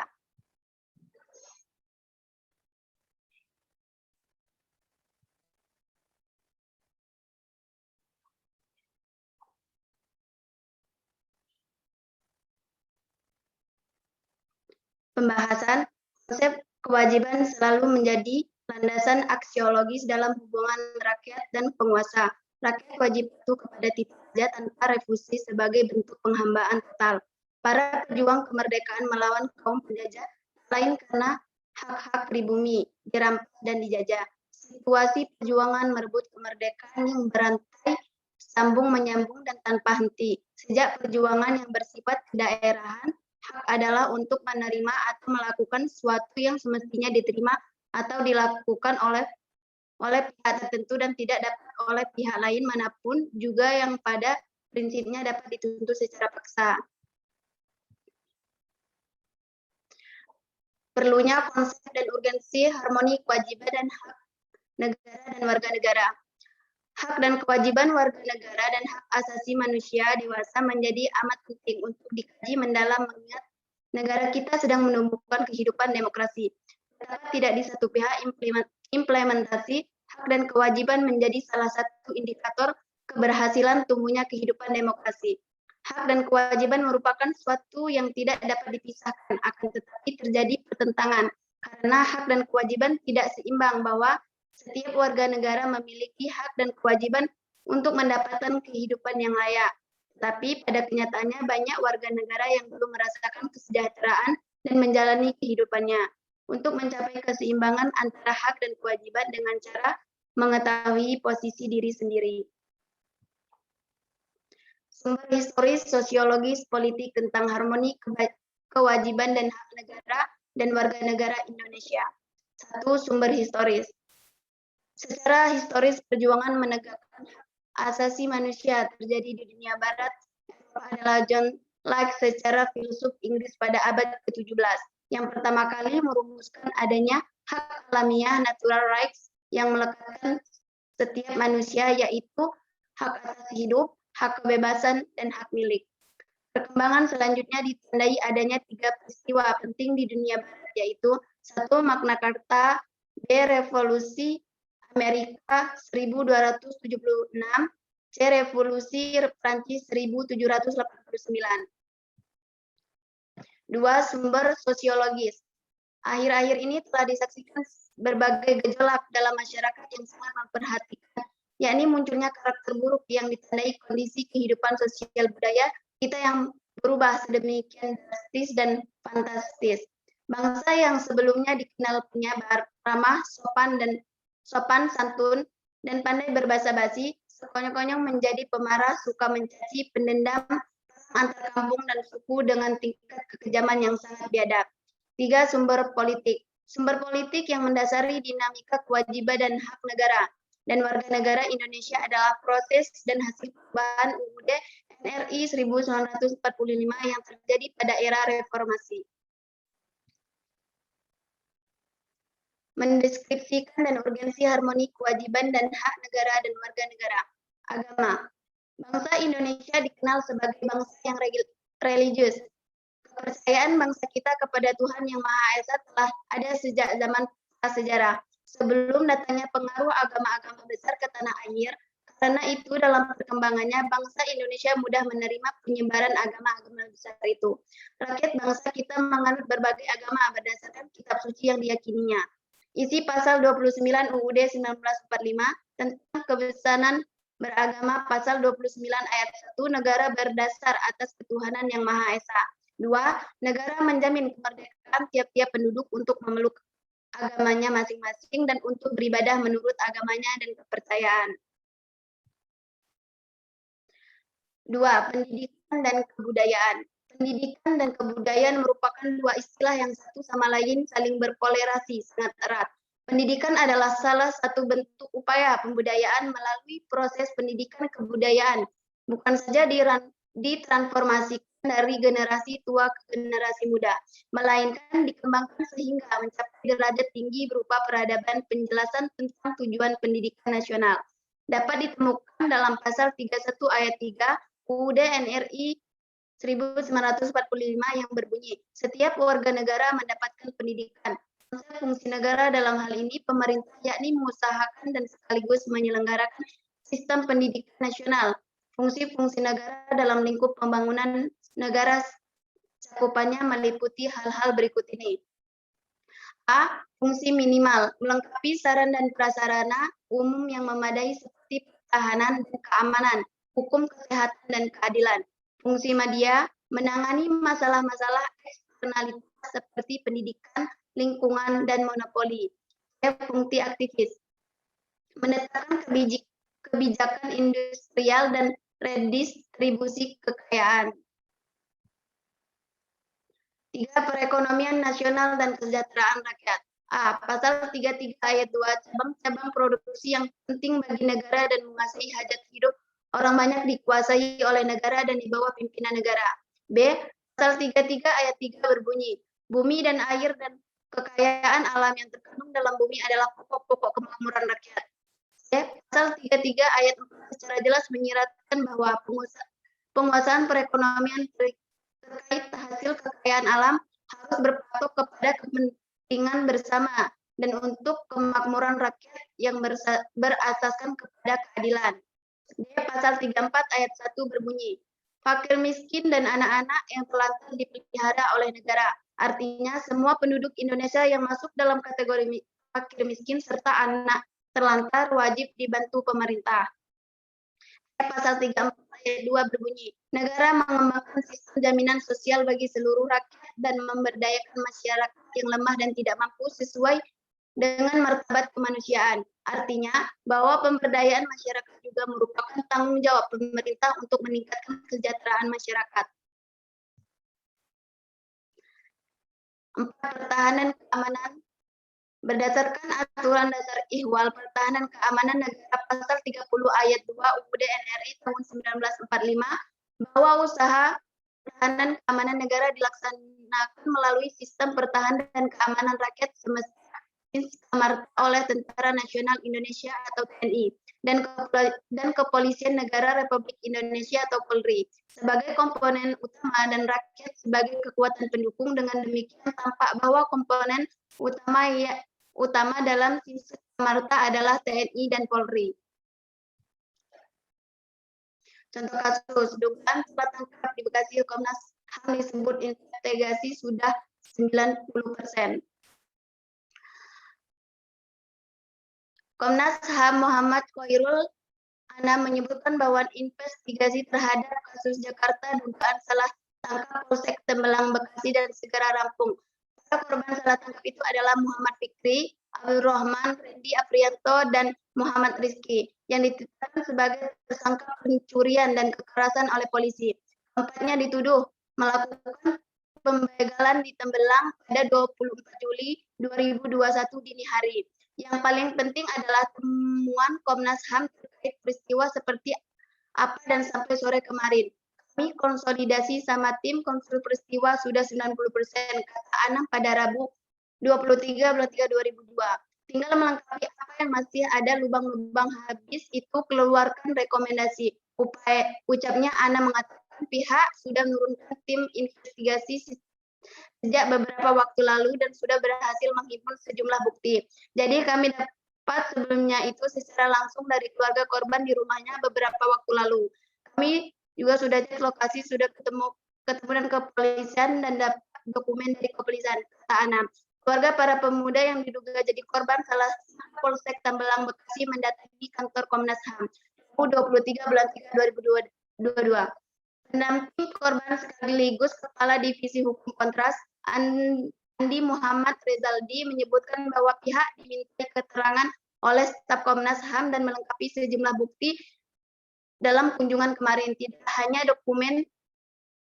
Pembahasan konsep kewajiban selalu menjadi landasan aksiologis dalam hubungan rakyat dan penguasa. Rakyat wajib patuh kepada titah raja tanpa refusi sebagai bentuk penghambaan total. Para pejuang kemerdekaan melawan kaum penjajah lain karena hak-hak pribumi dirampas dan dijajah. Situasi perjuangan merebut kemerdekaan yang berantai, sambung menyambung dan tanpa henti. Sejak perjuangan yang bersifat kedaerahan, hak adalah untuk menerima atau melakukan sesuatu yang semestinya diterima atau dilakukan oleh pihak tertentu dan tidak dapat oleh pihak lain manapun, juga yang pada prinsipnya dapat dituntut secara paksa. Perlunya konsep dan urgensi harmoni kewajiban dan hak negara dan warga negara. Hak dan kewajiban warga negara dan hak asasi manusia dewasa menjadi amat penting untuk dikaji mendalam mengingat negara kita sedang menumbuhkan kehidupan demokrasi. Tetapi tidak di satu pihak implementasi hak dan kewajiban menjadi salah satu indikator keberhasilan tumbuhnya kehidupan demokrasi. Hak dan kewajiban merupakan sesuatu yang tidak dapat dipisahkan, akan tetapi terjadi pertentangan karena hak dan kewajiban tidak seimbang, bahwa setiap warga negara memiliki hak dan kewajiban untuk mendapatkan kehidupan yang layak. Tapi pada kenyataannya banyak warga negara yang belum merasakan kesejahteraan dan menjalani kehidupannya. Untuk mencapai keseimbangan antara hak dan kewajiban dengan cara mengetahui posisi diri sendiri. Sumber historis, sosiologis, politik tentang harmoni kewajiban dan hak negara dan warga negara Indonesia. 1. Sumber historis. Secara historis, perjuangan menegakkan hak asasi manusia terjadi di dunia barat adalah John Locke secara filsuf Inggris pada abad ke-17. Yang pertama kali merumuskan adanya hak alamiah natural rights yang melekatkan setiap manusia, yaitu hak asasi hidup, hak kebebasan, dan hak milik. Perkembangan selanjutnya ditandai adanya 3 peristiwa penting di dunia barat, yaitu 1. Magna Carta, 2. Revolusi Amerika 1276, C. Revolusi Prancis 1789. 2. Sumber sosiologis. Akhir-akhir ini telah disaksikan berbagai gejolak dalam masyarakat yang sangat memperhatikan, yakni munculnya karakter buruk yang ditandai kondisi kehidupan sosial budaya kita yang berubah sedemikian drastis dan fantastis. Bangsa yang sebelumnya dikenal penyabar, ramah, sopan santun, dan pandai berbahasa basi, sekonyong-konyong menjadi pemarah, suka mencaci, pendendam antar kampung dan suku dengan tingkat kekejaman yang sangat biadab. 3. Sumber politik. Sumber politik yang mendasari dinamika kewajiban dan hak negara dan warga negara Indonesia adalah proses dan hasil perubahan UUD NRI 1945 yang terjadi pada era reformasi. Mendeskripsikan dan urgensi harmoni kewajiban dan hak negara dan warga negara. Agama. Bangsa Indonesia dikenal sebagai bangsa yang religius. Kepercayaan bangsa kita kepada Tuhan Yang Maha Esa telah ada sejak zaman prasejarah, sebelum datangnya pengaruh agama-agama besar ke tanah air. Karena itu dalam perkembangannya bangsa Indonesia mudah menerima penyebaran agama-agama besar itu. Rakyat bangsa kita menganut berbagai agama berdasarkan kitab suci yang diyakininya. Isi pasal 29 UUD 1945 tentang kebesaran beragama, pasal 29 ayat 1, negara berdasar atas ketuhanan Yang Maha Esa. 2. Negara menjamin kemerdekaan tiap-tiap penduduk untuk memeluk agamanya masing-masing dan untuk beribadah menurut agamanya dan kepercayaan. 2. Pendidikan dan kebudayaan. Pendidikan dan kebudayaan merupakan 2 istilah yang satu sama lain saling berkolerasi sangat erat. Pendidikan adalah salah satu bentuk upaya pembudayaan melalui proses pendidikan kebudayaan, bukan saja ditransformasikan dari generasi tua ke generasi muda, melainkan dikembangkan sehingga mencapai derajat tinggi berupa peradaban penjelasan tentang tujuan pendidikan nasional. Dapat ditemukan dalam pasal 31 ayat 3 UUD NRI 1945 yang berbunyi, setiap warga negara mendapatkan pendidikan. Konsep fungsi negara dalam hal ini pemerintah, yakni mengusahakan dan sekaligus menyelenggarakan sistem pendidikan nasional. Fungsi-fungsi negara dalam lingkup pembangunan negara cakupannya meliputi hal-hal berikut ini. A. Fungsi minimal, melengkapi sarana dan prasarana umum yang memadai seperti pertahanan dan keamanan, hukum, kesehatan, dan keadilan. Fungsi media menangani masalah-masalah eksternalitas seperti pendidikan, lingkungan, dan monopoli. Fungsi aktivis menetapkan kebijakan industrial dan redistribusi kekayaan. 3. Perekonomian nasional dan kesejahteraan rakyat. A. Pasal 33 ayat 2, cabang-cabang produksi yang penting bagi negara dan menguasai hajat hidup orang banyak dikuasai oleh negara dan di bawah pimpinan negara. B. Pasal 33 ayat 3 berbunyi, bumi dan air dan kekayaan alam yang terkandung dalam bumi adalah pokok-pokok kemakmuran rakyat. C. Pasal 33 ayat 4 secara jelas menyiratkan bahwa penguasaan perekonomian terkait hasil kekayaan alam harus berpatok kepada kepentingan bersama dan untuk kemakmuran rakyat yang berasaskan kepada keadilan. D. Pasal 34 ayat 1 berbunyi, fakir miskin dan anak-anak yang terlantar dipelihara oleh negara. Artinya semua penduduk Indonesia yang masuk dalam kategori fakir miskin serta anak terlantar wajib dibantu pemerintah. Pasal 34 ayat 2 berbunyi, negara mengembangkan sistem jaminan sosial bagi seluruh rakyat dan memberdayakan masyarakat yang lemah dan tidak mampu sesuai dengan martabat kemanusiaan. Artinya bahwa pemberdayaan masyarakat juga merupakan tanggung jawab pemerintah untuk meningkatkan kesejahteraan masyarakat. 4. Pertahanan keamanan. Berdasarkan aturan dasar Ihwal Pertahanan Keamanan Negara Pasal 30 ayat 2 UUD NRI tahun 1945, bahwa usaha pertahanan keamanan negara dilaksanakan melalui sistem pertahanan dan keamanan rakyat semesta oleh Tentara Nasional Indonesia atau TNI dan Kepolisian Negara Republik Indonesia atau Polri sebagai komponen utama dan rakyat sebagai kekuatan pendukung. Dengan demikian tampak bahwa komponen utama dalam sistem Samarta adalah TNI dan Polri. Contoh kasus, dugaan tempat tangkap di Bekasi Komnas HAM disebut investigasi sudah 90%. Komnas HAM Muhammad Khairul Anam menyebutkan bahwa investigasi terhadap kasus Jakarta dugaan salah tangkap Polsek Tembelang Bekasi dan segera rampung. Para korban salah tangkap itu adalah Muhammad Fikri, Abdul Rahman, Randy Aprianto, dan Muhammad Rizki yang ditetapkan sebagai tersangka pencurian dan kekerasan oleh polisi. Keempatnya dituduh melakukan pembegalan di Tembelang pada 24 Juli 2021 dini hari. Yang paling penting adalah temuan Komnas HAM terkait peristiwa seperti apa dan sampai sore kemarin. Kami konsolidasi sama tim konsul peristiwa sudah 90%, kata Anam pada Rabu 23 bulan 3 2002. Tinggal melengkapi apa yang masih ada lubang-lubang habis itu keluarkan rekomendasi. Ucapnya Anam mengatakan pihak sudah menurunkan tim investigasi sejak beberapa waktu lalu dan sudah berhasil menghimpun sejumlah bukti. Jadi kami dapat sebelumnya itu secara langsung dari keluarga korban di rumahnya beberapa waktu lalu. Kami juga sudah cek lokasi, sudah ketemu dengan kepolisian dan dapat dokumen dari kepolisian, kata Anam. Keluarga para pemuda yang diduga jadi korban salah satu Polsek Tembelang Bekasi mendatangi kantor Komnas HAM 23 bulan 3 2022. Pendamping korban sekaligus Kepala Divisi Hukum Kontras, Andi Muhammad Rezaldi, menyebutkan bahwa pihak diminta keterangan oleh staf Komnas HAM dan melengkapi sejumlah bukti dalam kunjungan kemarin. Tidak hanya dokumen,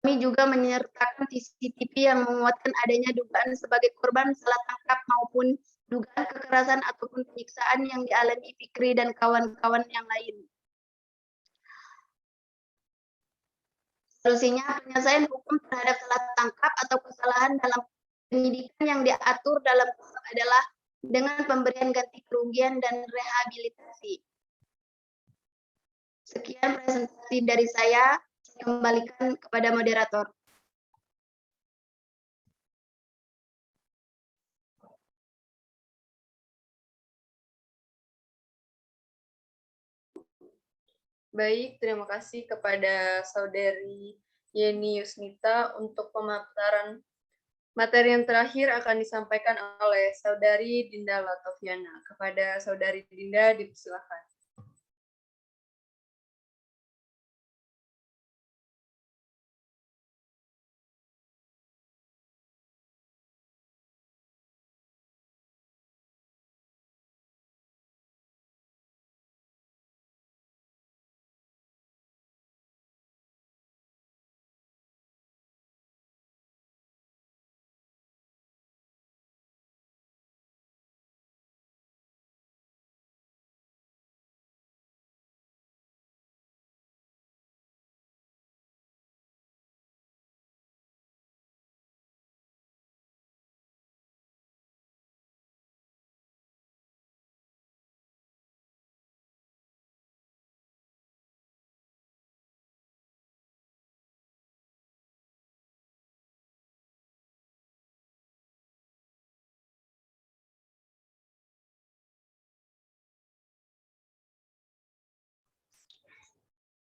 kami juga menyertakan CCTV yang menguatkan adanya dugaan sebagai korban salah tangkap maupun dugaan kekerasan ataupun penyiksaan yang dialami Fikri dan kawan-kawan yang lain. Solusinya, penyelesaian hukum terhadap salah tangkap atau kesalahan dalam penyidikan yang diatur dalam KUHP adalah dengan pemberian ganti kerugian dan rehabilitasi. Sekian presentasi dari saya kembalikan kepada moderator. Baik, terima kasih kepada Saudari Yeni Yusnita untuk pemaparan materi yang terakhir akan disampaikan oleh Saudari Dinda Latoviana. Kepada Saudari Dinda, dipersilakan.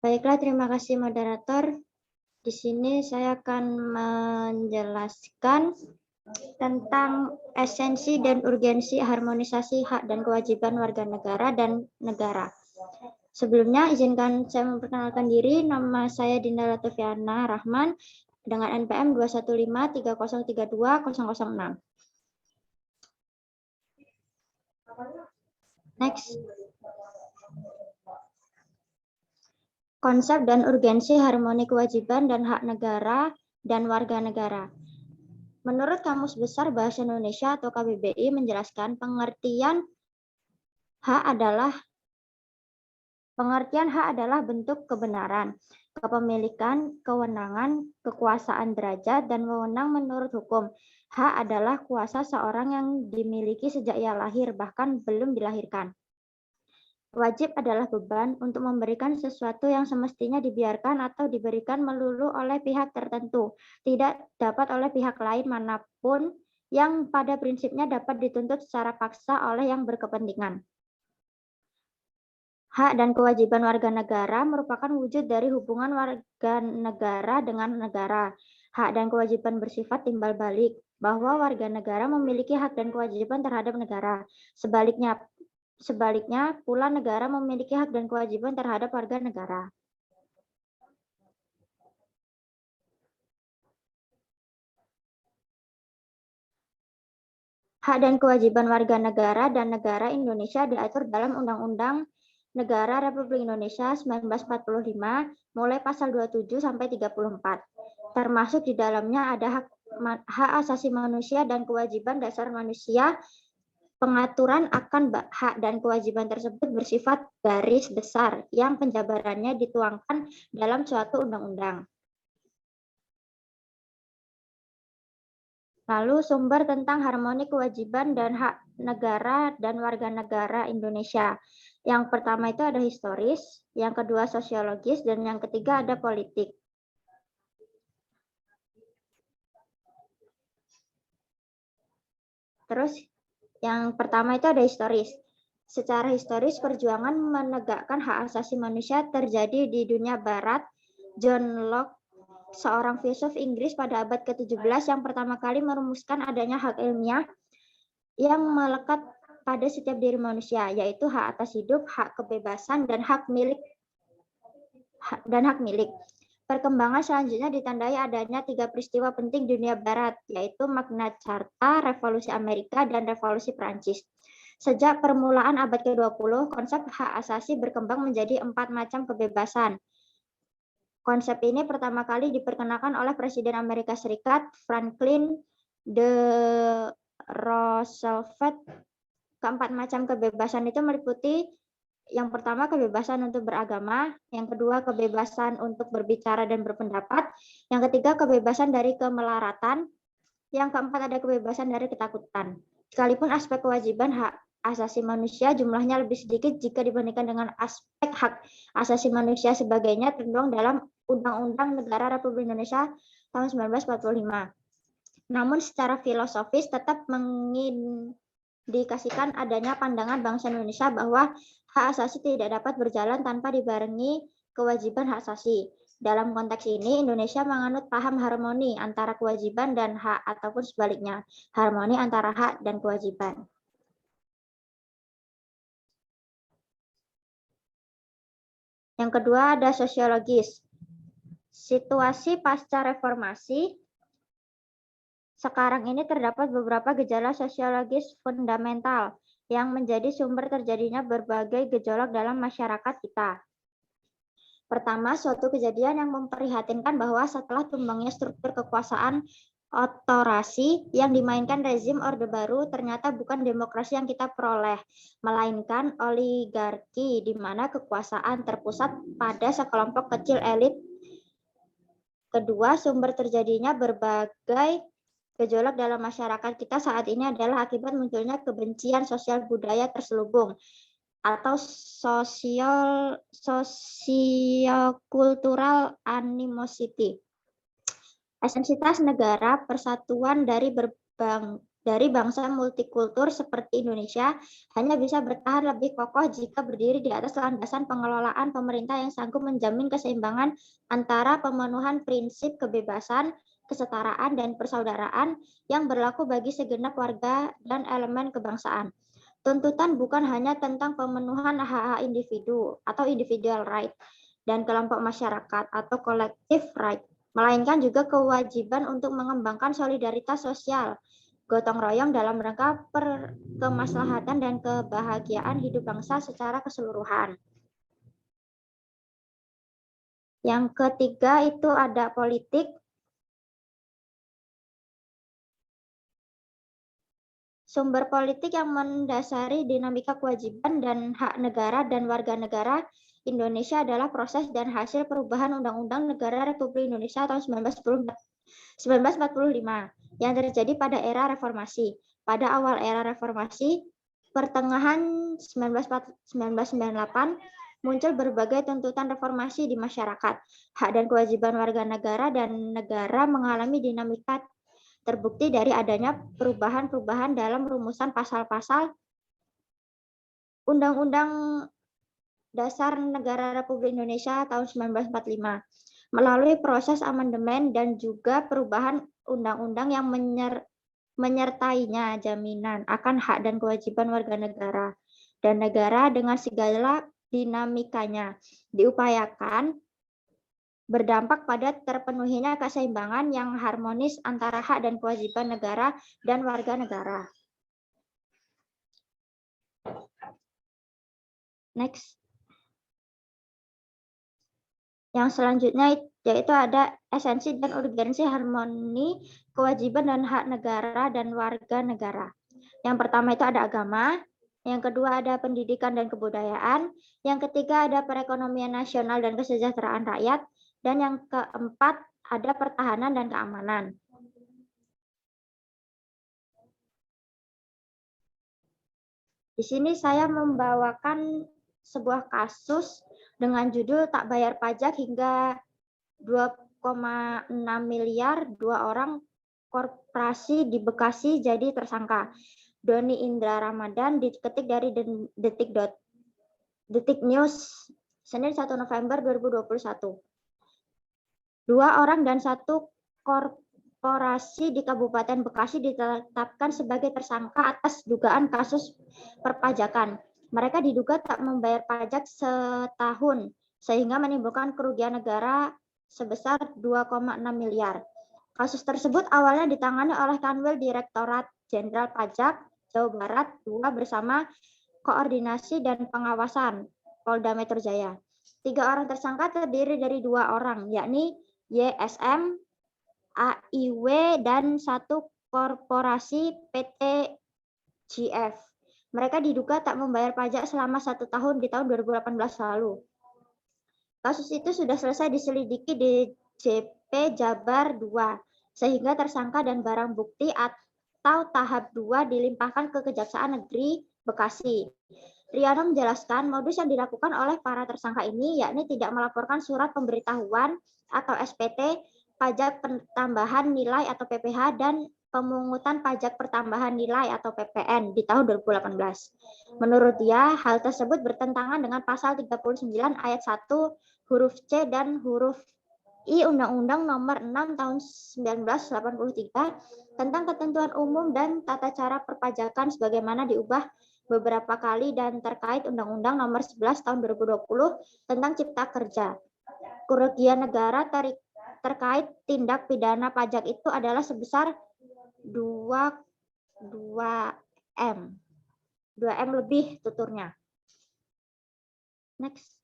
Baiklah, terima kasih moderator. Di sini saya akan menjelaskan tentang esensi dan urgensi harmonisasi hak dan kewajiban warga negara dan negara. Sebelumnya, izinkan saya memperkenalkan diri. Nama saya Dinda Latufiana Rahman dengan NPM 21530320006. Next. Konsep dan urgensi harmoni kewajiban dan hak negara dan warga negara. Menurut Kamus Besar Bahasa Indonesia atau KBBI menjelaskan pengertian hak adalah bentuk kebenaran, kepemilikan, kewenangan, kekuasaan derajat, dan wewenang menurut hukum. Hak adalah kuasa seorang yang dimiliki sejak ia lahir, bahkan belum dilahirkan. Wajib adalah beban untuk memberikan sesuatu yang semestinya dibiarkan atau diberikan melulu oleh pihak tertentu, tidak dapat oleh pihak lain manapun yang pada prinsipnya dapat dituntut secara paksa oleh yang berkepentingan. Hak dan kewajiban warga negara merupakan wujud dari hubungan warga negara dengan negara. Hak dan kewajiban bersifat timbal balik, bahwa warga negara memiliki hak dan kewajiban terhadap negara. Sebaliknya pula negara memiliki hak dan kewajiban terhadap warga negara. Hak dan kewajiban warga negara dan negara Indonesia diatur dalam Undang-Undang Negara Republik Indonesia 1945 mulai pasal 27 sampai 34. Termasuk di dalamnya ada hak asasi manusia dan kewajiban dasar manusia. Pengaturan akan hak dan kewajiban tersebut bersifat garis besar yang penjabarannya dituangkan dalam suatu undang-undang. Lalu sumber tentang harmoni kewajiban dan hak negara dan warga negara Indonesia. Yang pertama itu ada historis, yang kedua sosiologis, dan yang ketiga ada politik. Terus yang pertama itu ada historis. Secara historis, perjuangan menegakkan hak asasi manusia terjadi di dunia barat. John Locke, seorang filsuf Inggris pada abad ke-17 yang pertama kali merumuskan adanya hak ilmiah yang melekat pada setiap diri manusia, yaitu hak atas hidup, hak kebebasan, dan hak milik. Perkembangan selanjutnya ditandai adanya 3 peristiwa penting dunia barat, yaitu Magna Carta, Revolusi Amerika, dan Revolusi Prancis. Sejak permulaan abad ke-20, konsep hak asasi berkembang menjadi 4 macam kebebasan. Konsep ini pertama kali diperkenalkan oleh Presiden Amerika Serikat Franklin D. Roosevelt. Keempat macam kebebasan itu meliputi yang pertama kebebasan untuk beragama, yang kedua kebebasan untuk berbicara dan berpendapat, yang ketiga kebebasan dari kemelaratan, yang keempat ada kebebasan dari ketakutan. Sekalipun aspek kewajiban hak asasi manusia jumlahnya lebih sedikit jika dibandingkan dengan aspek hak asasi manusia sebagainya tertuang dalam Undang-Undang Negara Republik Indonesia tahun 1945. Namun secara filosofis tetap mengindikasikan adanya pandangan bangsa Indonesia bahwa hak asasi tidak dapat berjalan tanpa dibarengi kewajiban hak asasi. Dalam konteks ini, Indonesia menganut paham harmoni antara kewajiban dan hak ataupun sebaliknya, harmoni antara hak dan kewajiban. Yang kedua ada sosiologis. Situasi pasca reformasi. Sekarang ini terdapat beberapa gejala sosiologis fundamental yang menjadi sumber terjadinya berbagai gejolak dalam masyarakat kita. Pertama, suatu kejadian yang memprihatinkan bahwa setelah tumbangnya struktur kekuasaan otorasi yang dimainkan rezim Orde Baru ternyata bukan demokrasi yang kita peroleh, melainkan oligarki di mana kekuasaan terpusat pada sekelompok kecil elit. Kedua, sumber terjadinya berbagai gejolak dalam masyarakat kita saat ini adalah akibat munculnya kebencian sosial budaya terselubung atau sosiokultural animosity. Esensitas negara, persatuan dari dari bangsa multikultur seperti Indonesia hanya bisa bertahan lebih kokoh jika berdiri di atas landasan pengelolaan pemerintah yang sanggup menjamin keseimbangan antara pemenuhan prinsip kebebasan, kesetaraan, dan persaudaraan yang berlaku bagi segenap warga dan elemen kebangsaan. Tuntutan bukan hanya tentang pemenuhan hak-hak individu atau individual right dan kelompok masyarakat atau collective right, melainkan juga kewajiban untuk mengembangkan solidaritas sosial, gotong royong dalam rangka kemaslahatan dan kebahagiaan hidup bangsa secara keseluruhan. Yang ketiga itu ada politik. Sumber politik yang mendasari dinamika kewajiban dan hak negara dan warga negara Indonesia adalah proses dan hasil perubahan Undang-Undang Negara Republik Indonesia tahun 1945 yang terjadi pada era reformasi. Pada awal era reformasi, pertengahan 1998, muncul berbagai tuntutan reformasi di masyarakat. Hak dan kewajiban warga negara dan negara mengalami dinamika terbukti dari adanya perubahan-perubahan dalam rumusan pasal-pasal Undang-Undang Dasar Negara Republik Indonesia tahun 1945 melalui proses amandemen dan juga perubahan undang-undang yang menyertainya jaminan akan hak dan kewajiban warga negara dan negara dengan segala dinamikanya diupayakan berdampak pada terpenuhinya keseimbangan yang harmonis antara hak dan kewajiban negara dan warga negara. Next. Yang selanjutnya yaitu ada esensi dan urgensi harmoni kewajiban dan hak negara dan warga negara. Yang pertama itu ada agama, yang kedua ada pendidikan dan kebudayaan, yang ketiga ada perekonomian nasional dan kesejahteraan rakyat, dan yang keempat ada pertahanan dan keamanan. Di sini saya membawakan sebuah kasus dengan judul tak bayar pajak hingga 2,6 miliar, 2 orang korporasi di Bekasi jadi tersangka. Doni Indra Ramadan diketik dari Detik News, Senin 1 November 2021. 2 orang dan 1 korporasi di Kabupaten Bekasi ditetapkan sebagai tersangka atas dugaan kasus perpajakan. Mereka diduga tak membayar pajak setahun, sehingga menimbulkan kerugian negara sebesar 2,6 miliar. Kasus tersebut awalnya ditangani oleh Kanwil Direktorat Jenderal Pajak Jawa Barat 2 bersama Koordinasi dan Pengawasan Polda Metro Jaya. 3 orang tersangka terdiri dari 2 orang, yakni YSM, AIW, dan 1 korporasi PT GF. Mereka diduga tak membayar pajak selama 1 tahun di tahun 2018 lalu. Kasus itu sudah selesai diselidiki di JP Jabar 2, sehingga tersangka dan barang bukti atau tahap 2 dilimpahkan ke Kejaksaan Negeri Bekasi. Riano menjelaskan modus yang dilakukan oleh para tersangka ini yakni tidak melaporkan surat pemberitahuan atau SPT, pajak pertambahan nilai atau PPH, dan pemungutan pajak pertambahan nilai atau PPN di tahun 2018. Menurut dia, hal tersebut bertentangan dengan pasal 39 ayat 1 huruf C dan huruf I Undang-Undang Nomor 6 Tahun 1983 tentang ketentuan umum dan tata cara perpajakan sebagaimana diubah beberapa kali dan terkait Undang-Undang Nomor 11 Tahun 2020 tentang Cipta Kerja. Kerugian negara terkait tindak pidana pajak itu adalah sebesar 2M lebih tuturnya. Next.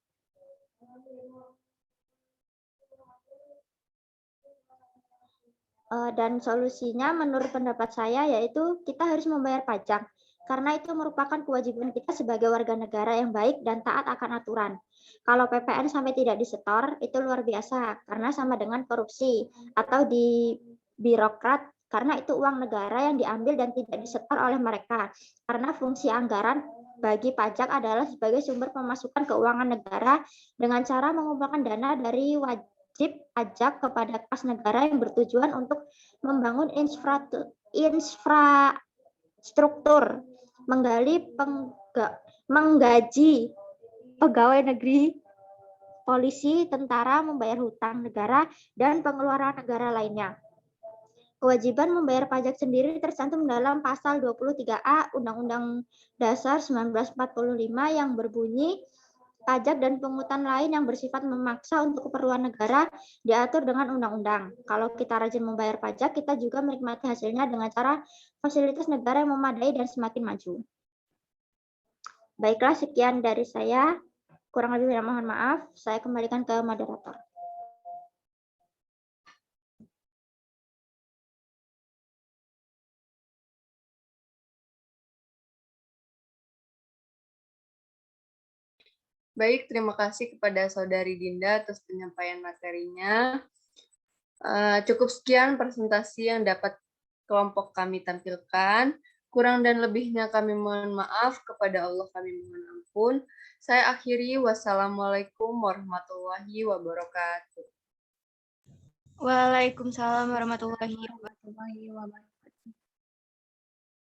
Dan solusinya menurut pendapat saya yaitu kita harus membayar pajak karena itu merupakan kewajiban kita sebagai warga negara yang baik dan taat akan aturan. Kalau PPN sampai tidak disetor itu luar biasa karena sama dengan korupsi atau di birokrat karena itu uang negara yang diambil dan tidak disetor oleh mereka karena fungsi anggaran bagi pajak adalah sebagai sumber pemasukan keuangan negara dengan cara mengumpulkan dana dari wajib pajak kepada kas negara yang bertujuan untuk membangun infrastruktur struktur, menggaji pegawai negeri, polisi, tentara, membayar hutang negara, dan pengeluaran negara lainnya. Kewajiban membayar pajak sendiri tercantum dalam pasal 23A Undang-Undang Dasar 1945 yang berbunyi, pajak dan pungutan lain yang bersifat memaksa untuk keperluan negara diatur dengan undang-undang. Kalau kita rajin membayar pajak, kita juga menikmati hasilnya dengan cara fasilitas negara yang memadai dan semakin maju. Baiklah, sekian dari saya. Kurang lebihnya mohon maaf. Saya kembalikan ke moderator. Baik, terima kasih kepada Saudari Dinda atas penyampaian materinya. Cukup sekian presentasi yang dapat kelompok kami tampilkan. Kurang dan lebihnya kami mohon maaf, kepada Allah kami mohon ampun. Saya akhiri, wassalamualaikum warahmatullahi wabarakatuh. Waalaikumsalam warahmatullahi wabarakatuh.